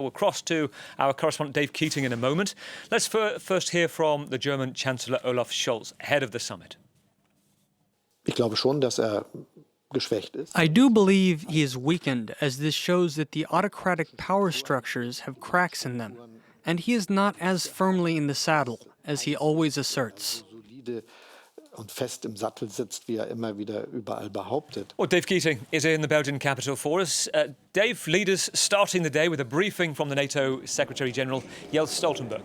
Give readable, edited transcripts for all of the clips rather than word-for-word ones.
We'll cross to our correspondent Dave Keating in a moment. Let's first hear from the German Chancellor Olaf Scholz ahead of the summit. Ich glaube schon, dass geschwächt ist. I do believe he is weakened, as this shows that the autocratic power structures have cracks in them, and he is not as firmly in the saddle as he always asserts. Solide und fest im Sattel sitzt, wie immer wieder überall behauptet. Well, Dave Keating is in the Belgian capital for us. Dave, leaders starting the day with a briefing from the NATO Secretary-General, Jens Stoltenberg.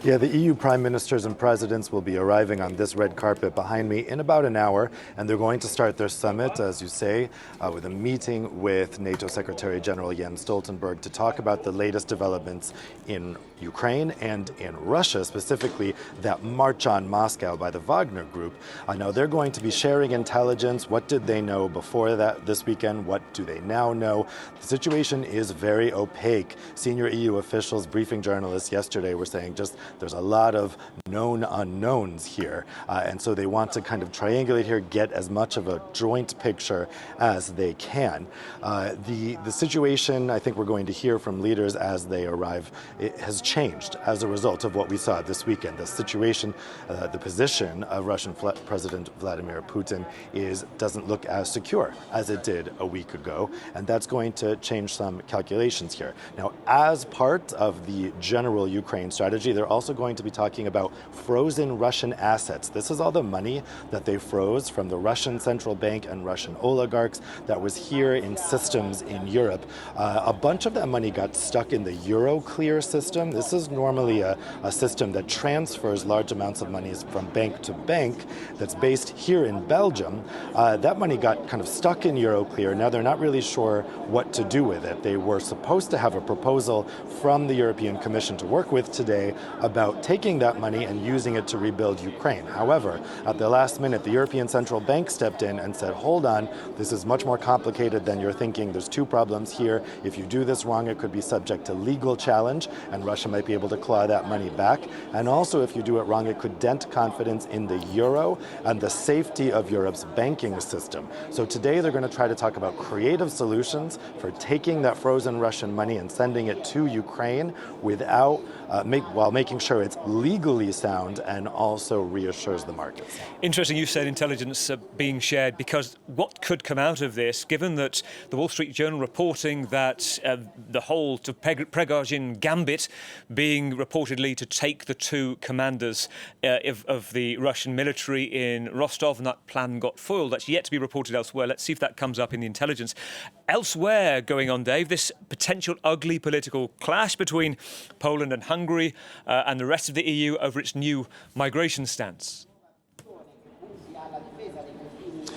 Yeah, the EU prime ministers and presidents will be arriving on this red carpet behind me in about an hour, and they're going to start their summit, as you say, with a meeting with NATO Secretary General Jens Stoltenberg to talk about the latest developments in Ukraine and in Russia, specifically that march on Moscow by the Wagner Group. Now they're going to be sharing intelligence. What did they know before that this weekend? What do they now know? The situation is very opaque. Senior EU officials briefing journalists yesterday were saying just there's a lot of known unknowns here, and so they want to kind of triangulate here, get as much of a joint picture as they can. The situation, I think we're going to hear from leaders as they arrive, it has changed as a result of what we saw this weekend. The situation, the position of Russian President Vladimir Putin doesn't look as secure as it did a week ago, and that's going to change some calculations here. Now, as part of the general Ukraine strategy, they're also going to be talking about frozen Russian assets. This is all the money that they froze from the Russian central bank and Russian oligarchs that was here in systems in Europe. A bunch of that money got stuck in the Euroclear system. This is normally a system that transfers large amounts of money from bank to bank that's based here in Belgium. That money got kind of stuck in Euroclear. Now they're not really sure what to do with it. They were supposed to have a proposal from the European Commission to work with today about taking that money and using it to rebuild Ukraine. However, at the last minute, the European Central Bank stepped in and said, hold on, this is much more complicated than you're thinking. There's two problems here. If you do this wrong, it could be subject to legal challenge, and Russia might be able to claw that money back. And also, if you do it wrong, it could dent confidence in the euro and the safety of Europe's banking system. So today, they're going to try to talk about creative solutions for taking that frozen Russian money and sending it to Ukraine without while making sure it's legally sound and also reassures the markets. Interesting you said intelligence being shared, because what could come out of this, given that the Wall Street Journal reporting that the whole Prigozhin gambit being reportedly to take the two commanders of the Russian military in Rostov, and that plan got foiled. That's yet to be reported elsewhere. Let's see if that comes up in the intelligence. Elsewhere going on, Dave, this potential ugly political clash between Poland and Hungary and the rest of the EU over its new migration stance.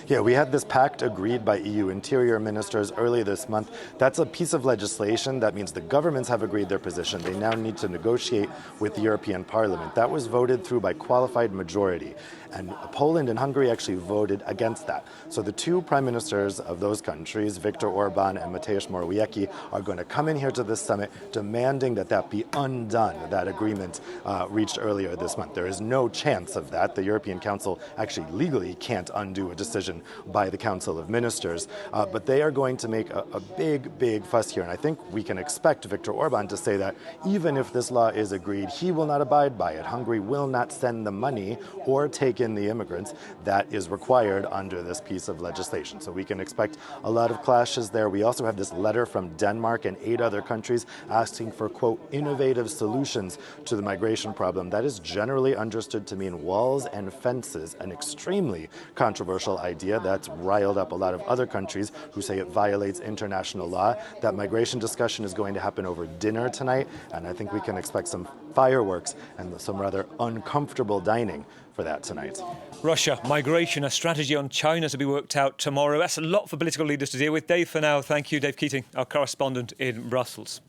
Yeah, we had this pact agreed by EU interior ministers early this month. That's a piece of legislation. That means the governments have agreed their position. They now need to negotiate with the European Parliament. That was voted through by qualified majority. And Poland and Hungary actually voted against that. So the two prime ministers of those countries, Viktor Orban and Mateusz Morawiecki, are going to come in here to this summit demanding that that be undone, that agreement reached earlier this month. There is no chance of that. The European Council actually legally can't undo a decision by the Council of Ministers. But they are going to make a big fuss here. And I think we can expect Viktor Orban to say that even if this law is agreed, he will not abide by it. Hungary will not send the money or take in the immigrants that is required under this piece of legislation. So we can expect a lot of clashes there. We also have this letter from Denmark and 8 other countries asking for, quote, innovative solutions to the migration problem. That is generally understood to mean walls and fences, an extremely controversial idea that's riled up a lot of other countries who say it violates international law. That migration discussion is going to happen over dinner tonight, and I think we can expect some fireworks and some rather uncomfortable dining for that tonight. Russia, migration, a strategy on China to be worked out tomorrow. That's a lot for political leaders to deal with. Dave, for now, thank you. Dave Keating, our correspondent in Brussels.